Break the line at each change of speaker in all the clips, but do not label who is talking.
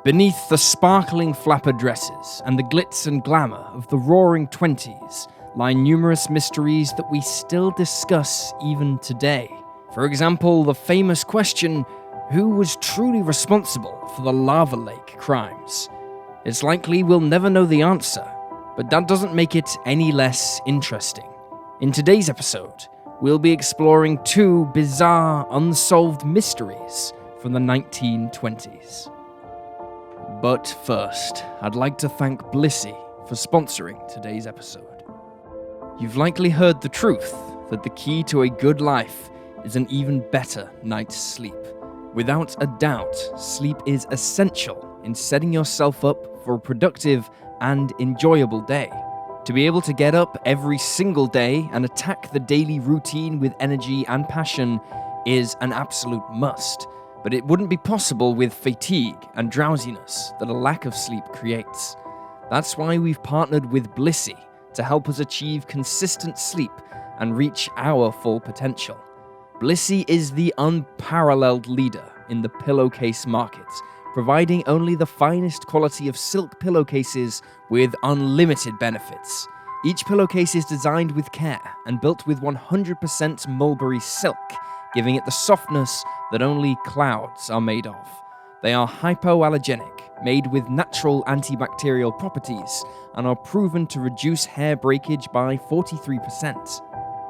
Beneath the sparkling flapper dresses and the glitz and glamour of the roaring 20s lie numerous mysteries that we still discuss even today. For example, the famous question, who was truly responsible for the Lava Lake crimes? It's likely we'll never know the answer, but that doesn't make it any less interesting. In today's episode, we'll be exploring two bizarre unsolved mysteries from the 1920s. But first, I'd like to thank Blissy for sponsoring today's episode. You've likely heard the truth that the key to a good life is an even better night's sleep. Without a doubt, sleep is essential in setting yourself up for a productive and enjoyable day. To be able to get up every single day and attack the daily routine with energy and passion is an absolute must. But it wouldn't be possible with fatigue and drowsiness that a lack of sleep creates. That's why we've partnered with Blissy to help us achieve consistent sleep and reach our full potential. Blissy is the unparalleled leader in the pillowcase market, providing only the finest quality of silk pillowcases with unlimited benefits. Each pillowcase is designed with care and built with 100% mulberry silk, giving it the softness that only clouds are made of. They are hypoallergenic, made with natural antibacterial properties, and are proven to reduce hair breakage by 43%.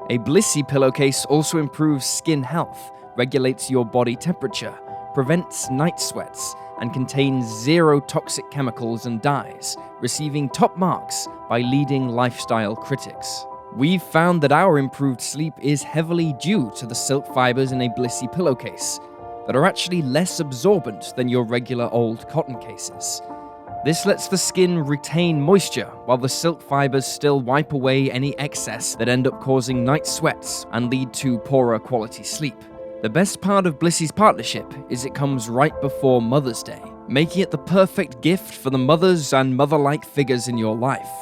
A Blissy pillowcase also improves skin health, regulates your body temperature, prevents night sweats, and contains zero toxic chemicals and dyes, receiving top marks by leading lifestyle critics. We've found that our improved sleep is heavily due to the silk fibers in a Blissy pillowcase that are actually less absorbent than your regular old cotton cases. This lets the skin retain moisture while the silk fibers still wipe away any excess that end up causing night sweats and lead to poorer quality sleep. The best part of Blissy's partnership is it comes right before Mother's Day, making it the perfect gift for the mothers and mother-like figures in your life.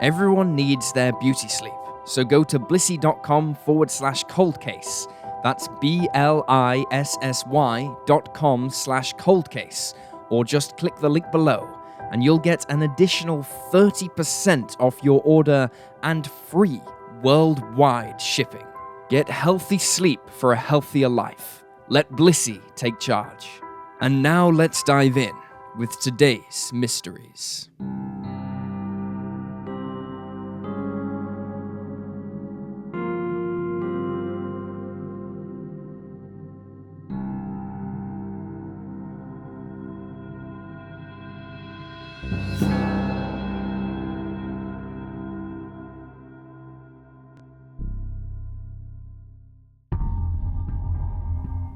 Everyone needs their beauty sleep. So go to blissy.com/coldcase. That's BLISSY.com/coldcase. Or just click the link below and you'll get an additional 30% off your order and free worldwide shipping. Get healthy sleep for a healthier life. Let Blissy take charge. And now let's dive in with today's mysteries.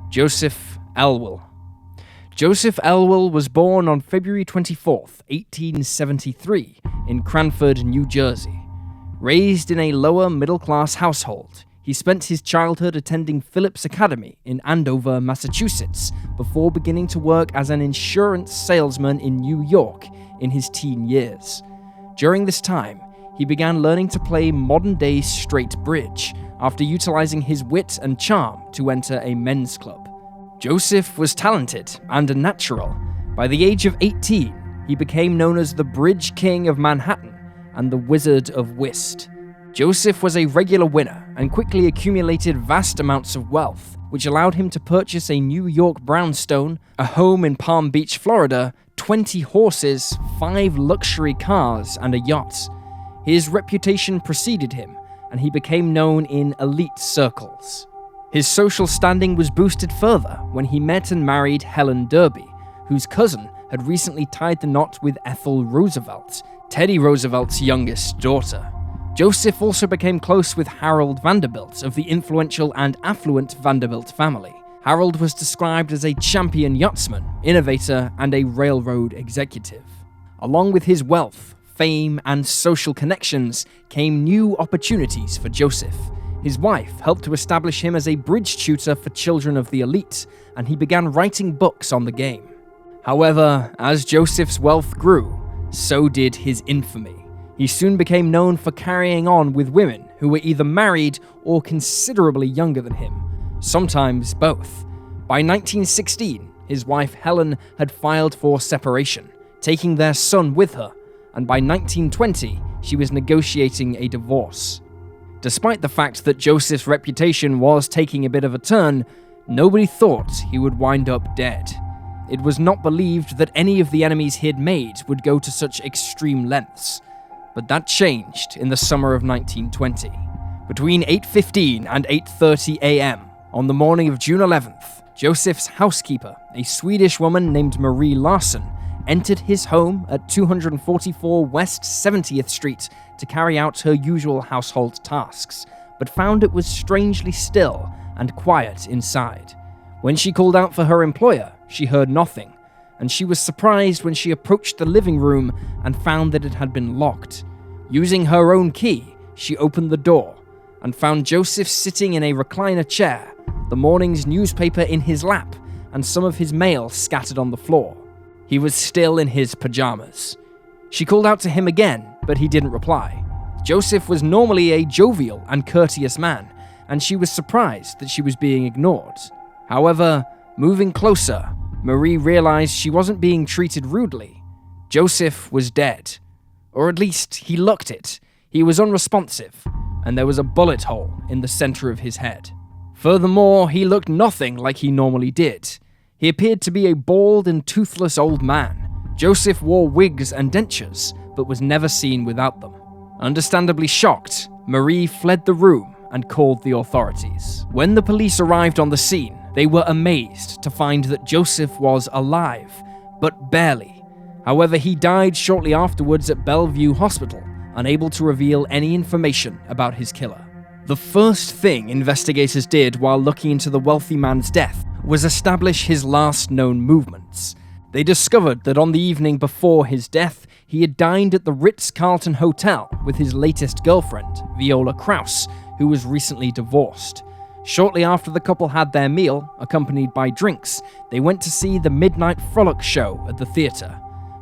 Joseph Elwell. Joseph Elwell was born on February 24th, 1873, in Cranford, New Jersey. Raised in a lower middle-class household, he spent his childhood attending Phillips Academy in Andover, Massachusetts, before beginning to work as an insurance salesman in New York in his teen years. During this time, he began learning to play modern-day straight bridge, after utilizing his wit and charm to enter a men's club. Joseph was talented and a natural. By the age of 18, he became known as the Bridge King of Manhattan and the Wizard of Whist. Joseph was a regular winner and quickly accumulated vast amounts of wealth, which allowed him to purchase a New York brownstone, a home in Palm Beach, Florida, 20 horses, 5 luxury cars, and a yacht. His reputation preceded him, and he became known in elite circles. His social standing was boosted further when he met and married Helen Derby, whose cousin had recently tied the knot with Ethel Roosevelt, Teddy Roosevelt's youngest daughter. Joseph also became close with Harold Vanderbilt of the influential and affluent Vanderbilt family. Harold was described as a champion yachtsman, innovator, and a railroad executive. Along with his wealth, fame, and social connections came new opportunities for Joseph. His wife helped to establish him as a bridge tutor for children of the elite, and he began writing books on the game. However, as Joseph's wealth grew, so did his infamy. He soon became known for carrying on with women who were either married or considerably younger than him, sometimes both. By 1916, his wife Helen had filed for separation, taking their son with her, and by 1920, she was negotiating a divorce. Despite the fact that Joseph's reputation was taking a bit of a turn, nobody thought he would wind up dead. It was not believed that any of the enemies he'd made would go to such extreme lengths. But that changed in the summer of 1920. Between 8:15 and 8:30 a.m., on the morning of June 11th, Joseph's housekeeper, a Swedish woman named Marie Larsson, entered his home at 244 West 70th Street to carry out her usual household tasks, but found it was strangely still and quiet inside. When she called out for her employer, she heard nothing, and she was surprised when she approached the living room and found that it had been locked. Using her own key, she opened the door and found Joseph sitting in a recliner chair, the morning's newspaper in his lap, and some of his mail scattered on the floor. He was still in his pajamas. She called out to him again, but he didn't reply. Joseph was normally a jovial and courteous man, and she was surprised that she was being ignored. However, moving closer, Marie realized she wasn't being treated rudely. Joseph was dead. Or at least, he looked it. He was unresponsive, and there was a bullet hole in the center of his head. Furthermore, he looked nothing like he normally did. He appeared to be a bald and toothless old man. Joseph wore wigs and dentures, but was never seen without them. Understandably shocked, Marie fled the room and called the authorities. When the police arrived on the scene, they were amazed to find that Joseph was alive, but barely. However, he died shortly afterwards at Bellevue Hospital, unable to reveal any information about his killer. The first thing investigators did while looking into the wealthy man's death was establish his last known movements. They discovered that on the evening before his death, he had dined at the Ritz-Carlton Hotel with his latest girlfriend, Viola Krause, who was recently divorced. Shortly after the couple had their meal, accompanied by drinks, they went to see the Midnight Frolic show at the theater.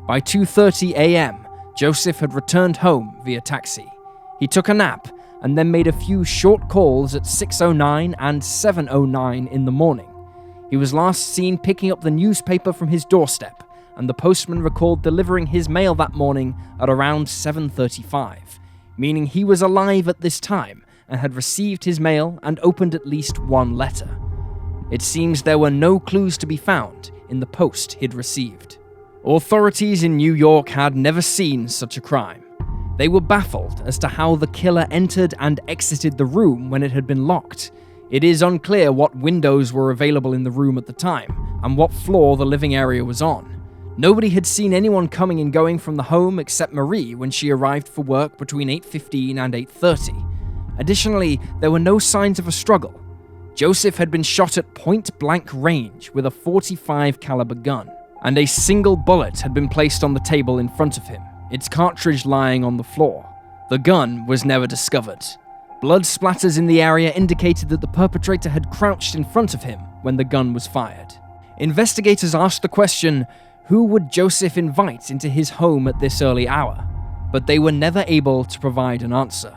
By 2:30 a.m., Joseph had returned home via taxi. He took a nap and then made a few short calls at 6:09 and 7:09 in the morning. He was last seen picking up the newspaper from his doorstep, and the postman recalled delivering his mail that morning at around 7:35, meaning he was alive at this time and had received his mail and opened at least one letter. It seems there were no clues to be found in the post he'd received. Authorities in New York had never seen such a crime. They were baffled as to how the killer entered and exited the room when it had been locked. It is unclear what windows were available in the room at the time, and what floor the living area was on. Nobody had seen anyone coming and going from the home except Marie when she arrived for work between 8:15 and 8:30. Additionally, there were no signs of a struggle. Joseph had been shot at point-blank range with a .45 caliber gun, and a single bullet had been placed on the table in front of him, its cartridge lying on the floor. The gun was never discovered. Blood splatters in the area indicated that the perpetrator had crouched in front of him when the gun was fired. Investigators asked the question, who would Joseph invite into his home at this early hour? But they were never able to provide an answer.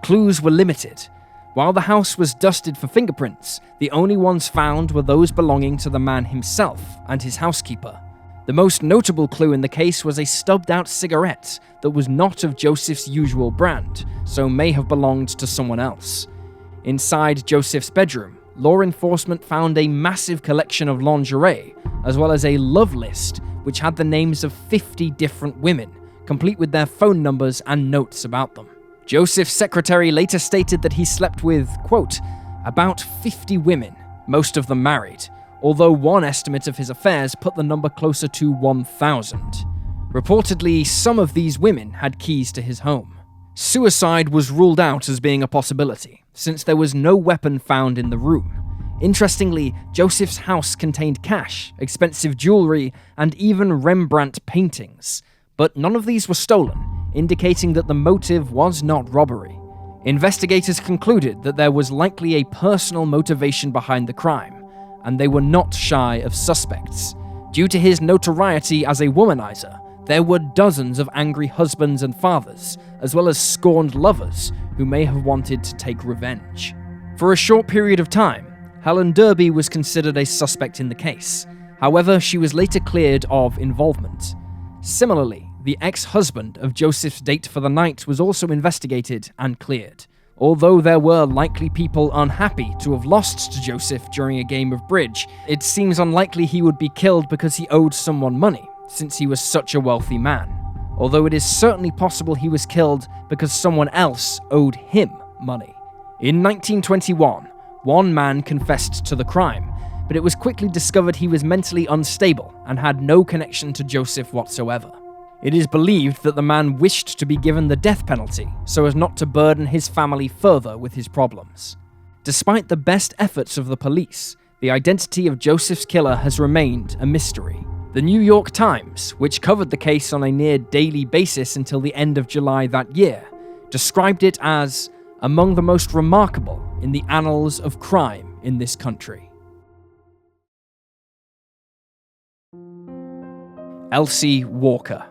Clues were limited. While the house was dusted for fingerprints, the only ones found were those belonging to the man himself and his housekeeper. The most notable clue in the case was a stubbed-out cigarette that was not of Joseph's usual brand, so may have belonged to someone else. Inside Joseph's bedroom, law enforcement found a massive collection of lingerie, as well as a love list which had the names of 50 different women, complete with their phone numbers and notes about them. Joseph's secretary later stated that he slept with, quote, about 50 women, most of them married, although one estimate of his affairs put the number closer to 1,000. Reportedly, some of these women had keys to his home. Suicide was ruled out as being a possibility, since there was no weapon found in the room. Interestingly, Joseph's house contained cash, expensive jewelry, and even Rembrandt paintings, but none of these were stolen, indicating that the motive was not robbery. Investigators concluded that there was likely a personal motivation behind the crime, and they were not shy of suspects. Due to his notoriety as a womanizer, there were dozens of angry husbands and fathers, as well as scorned lovers who may have wanted to take revenge. For a short period of time, Helen Derby was considered a suspect in the case. However, she was later cleared of involvement. Similarly, the ex-husband of Joseph's date for the night was also investigated and cleared. Although there were likely people unhappy to have lost to Joseph during a game of bridge, it seems unlikely he would be killed because he owed someone money, since he was such a wealthy man. Although it is certainly possible he was killed because someone else owed him money. In 1921, one man confessed to the crime, but it was quickly discovered he was mentally unstable and had no connection to Joseph whatsoever. It is believed that the man wished to be given the death penalty so as not to burden his family further with his problems. Despite the best efforts of the police, the identity of Joseph's killer has remained a mystery. The New York Times, which covered the case on a near daily basis until the end of July that year, described it as among the most remarkable in the annals of crime in this country. Elsie Walker.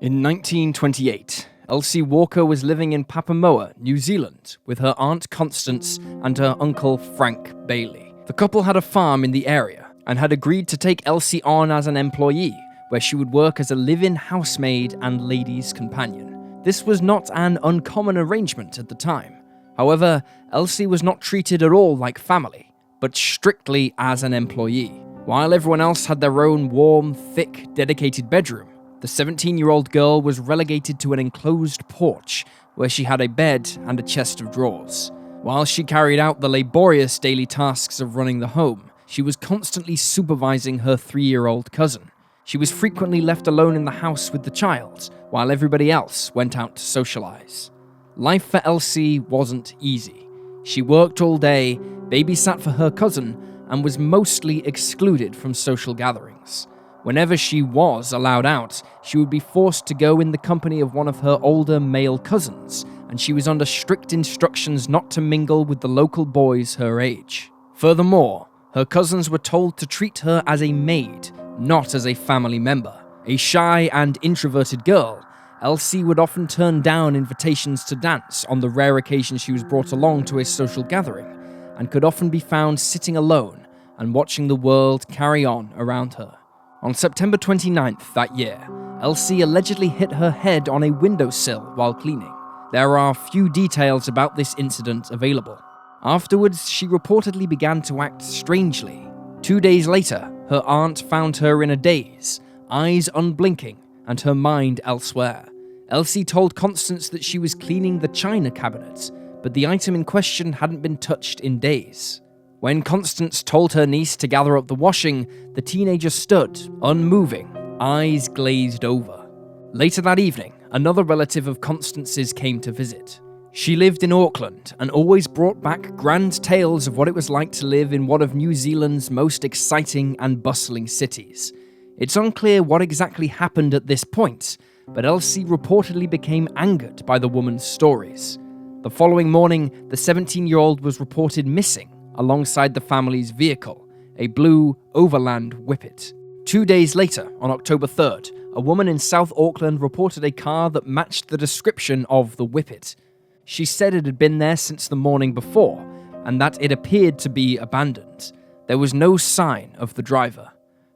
In 1928, Elsie Walker was living in Papamoa, New Zealand, with her Aunt Constance and her uncle Frank Bailey. The couple had a farm in the area and had agreed to take Elsie on as an employee, where she would work as a live-in housemaid and lady's companion. This was not an uncommon arrangement at the time. However, Elsie was not treated at all like family, but strictly as an employee. While everyone else had their own warm, thick, dedicated bedroom, the 17-year-old girl was relegated to an enclosed porch where she had a bed and a chest of drawers. While she carried out the laborious daily tasks of running the home, she was constantly supervising her 3-year-old cousin. She was frequently left alone in the house with the child, while everybody else went out to socialize. Life for Elsie wasn't easy. She worked all day, babysat for her cousin, and was mostly excluded from social gatherings. Whenever she was allowed out, she would be forced to go in the company of one of her older male cousins, and she was under strict instructions not to mingle with the local boys her age. Furthermore, her cousins were told to treat her as a maid, not as a family member. A shy and introverted girl, Elsie would often turn down invitations to dance on the rare occasion she was brought along to a social gathering, and could often be found sitting alone and watching the world carry on around her. On September 29th that year, Elsie allegedly hit her head on a windowsill while cleaning. There are few details about this incident available. Afterwards, she reportedly began to act strangely. 2 days later, her aunt found her in a daze, eyes unblinking, and her mind elsewhere. Elsie told Constance that she was cleaning the china cabinet, but the item in question hadn't been touched in days. When Constance told her niece to gather up the washing, the teenager stood, unmoving, eyes glazed over. Later that evening, another relative of Constance's came to visit. She lived in Auckland and always brought back grand tales of what it was like to live in one of New Zealand's most exciting and bustling cities. It's unclear what exactly happened at this point, but Elsie reportedly became angered by the woman's stories. The following morning, the 17-year-old was reported missing alongside the family's vehicle, a blue Overland Whippet. 2 days later, on October 3rd, a woman in South Auckland reported a car that matched the description of the Whippet. She said it had been there since the morning before, and that it appeared to be abandoned. There was no sign of the driver.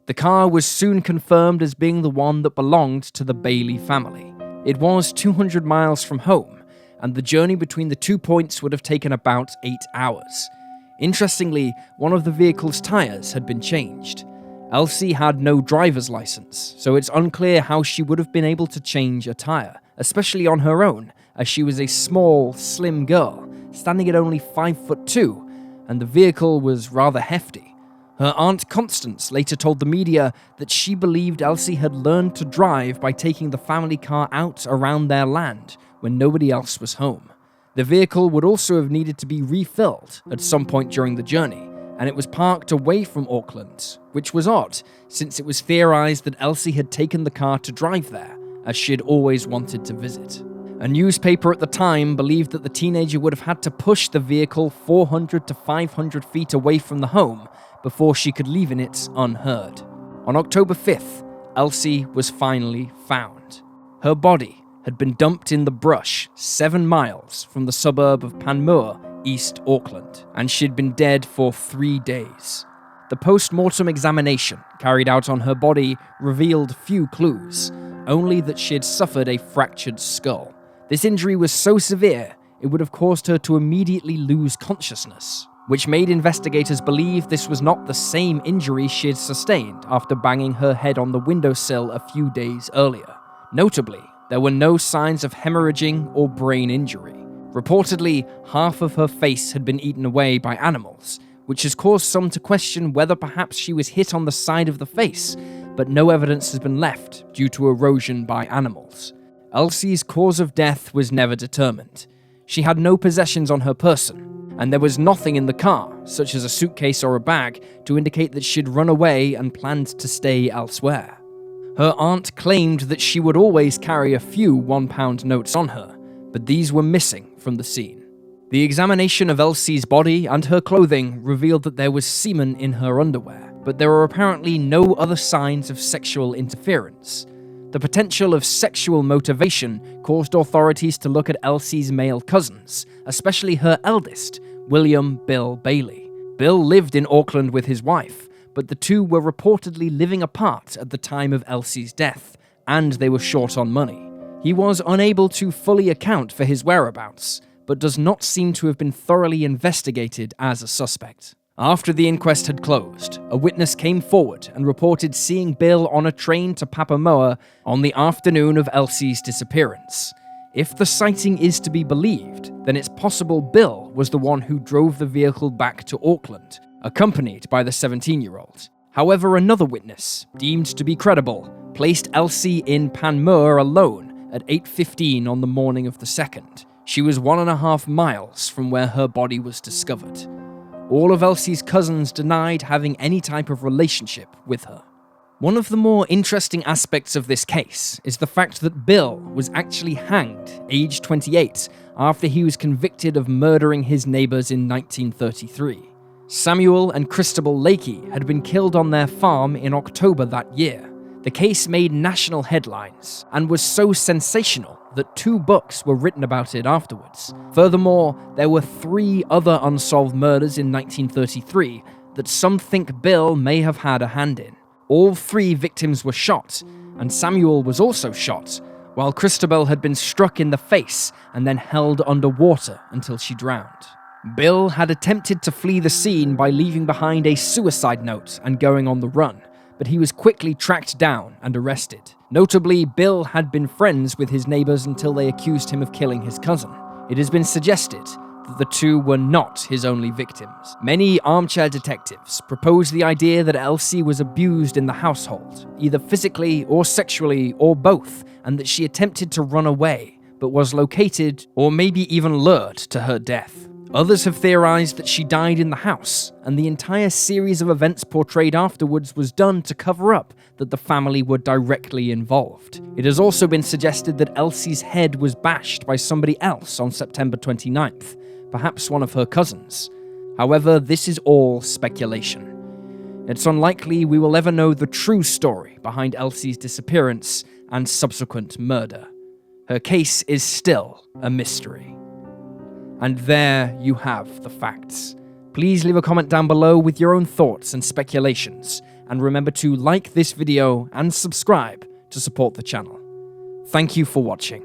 The car was soon confirmed as being the one that belonged to the Bailey family. It was 200 miles from home, and the journey between the 2 points would have taken about 8 hours. Interestingly, one of the vehicle's tires had been changed. Elsie had no driver's license, so it's unclear how she would have been able to change a tire, especially on her own, as she was a small, slim girl, standing at only 5'2", and the vehicle was rather hefty. Her Aunt Constance later told the media that she believed Elsie had learned to drive by taking the family car out around their land when nobody else was home. The vehicle would also have needed to be refilled at some point during the journey, and it was parked away from Auckland, which was odd, since it was theorized that Elsie had taken the car to drive there, as she had always wanted to visit. A newspaper at the time believed that the teenager would have had to push the vehicle 400 to 500 feet away from the home before she could leave in it unheard. On October 5th, Elsie was finally found. Her body had been dumped in the brush 7 miles from the suburb of Panmure, East Auckland, and she'd been dead for 3 days. The post-mortem examination carried out on her body revealed few clues, only that she had suffered a fractured skull. This injury was so severe, it would have caused her to immediately lose consciousness, which made investigators believe this was not the same injury she had sustained after banging her head on the windowsill a few days earlier. Notably, there were no signs of hemorrhaging or brain injury. Reportedly, half of her face had been eaten away by animals, which has caused some to question whether perhaps she was hit on the side of the face, but no evidence has been left due to erosion by animals. Elsie's cause of death was never determined. She had no possessions on her person, and there was nothing in the car, such as a suitcase or a bag, to indicate that she'd run away and planned to stay elsewhere. Her aunt claimed that she would always carry a few £1 notes on her, but these were missing from the scene. The examination of Elsie's body and her clothing revealed that there was semen in her underwear, but there were apparently no other signs of sexual interference. The potential of sexual motivation caused authorities to look at Elsie's male cousins, especially her eldest, William Bill Bailey. Bill lived in Auckland with his wife, but the two were reportedly living apart at the time of Elsie's death, and they were short on money. He was unable to fully account for his whereabouts, but does not seem to have been thoroughly investigated as a suspect. After the inquest had closed, a witness came forward and reported seeing Bill on a train to Papamoa on the afternoon of Elsie's disappearance. If the sighting is to be believed, then it's possible Bill was the one who drove the vehicle back to Auckland, accompanied by the 17-year-old. However, another witness, deemed to be credible, placed Elsie in Panmure alone at 8:15 on the morning of the 2nd. She was 1.5 miles from where her body was discovered. All of Elsie's cousins denied having any type of relationship with her. One of the more interesting aspects of this case is the fact that Bill was actually hanged, aged 28, after he was convicted of murdering his neighbors in 1933. Samuel and Christabel Lakey had been killed on their farm in October that year. The case made national headlines and was so sensational that 2 books were written about it afterwards. Furthermore, there were 3 other unsolved murders in 1933 that some think Bill may have had a hand in. All 3 victims were shot, and Samuel was also shot, while Christabel had been struck in the face and then held underwater until she drowned. Bill had attempted to flee the scene by leaving behind a suicide note and going on the run, but he was quickly tracked down and arrested. Notably, Bill had been friends with his neighbors until they accused him of killing his cousin. It has been suggested that the 2 were not his only victims. Many armchair detectives proposed the idea that Elsie was abused in the household, either physically or sexually or both, and that she attempted to run away, but was located or maybe even lured to her death. Others have theorized that she died in the house, and the entire series of events portrayed afterwards was done to cover up that the family were directly involved. It has also been suggested that Elsie's head was bashed by somebody else on September 29th, perhaps one of her cousins. However, this is all speculation. It's unlikely we will ever know the true story behind Elsie's disappearance and subsequent murder. Her case is still a mystery. And there you have the facts. Please leave a comment down below with your own thoughts and speculations, and remember to like this video and subscribe to support the channel. Thank you for watching.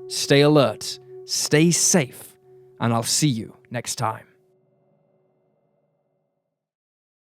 Stay alert, stay safe, and I'll see you next time.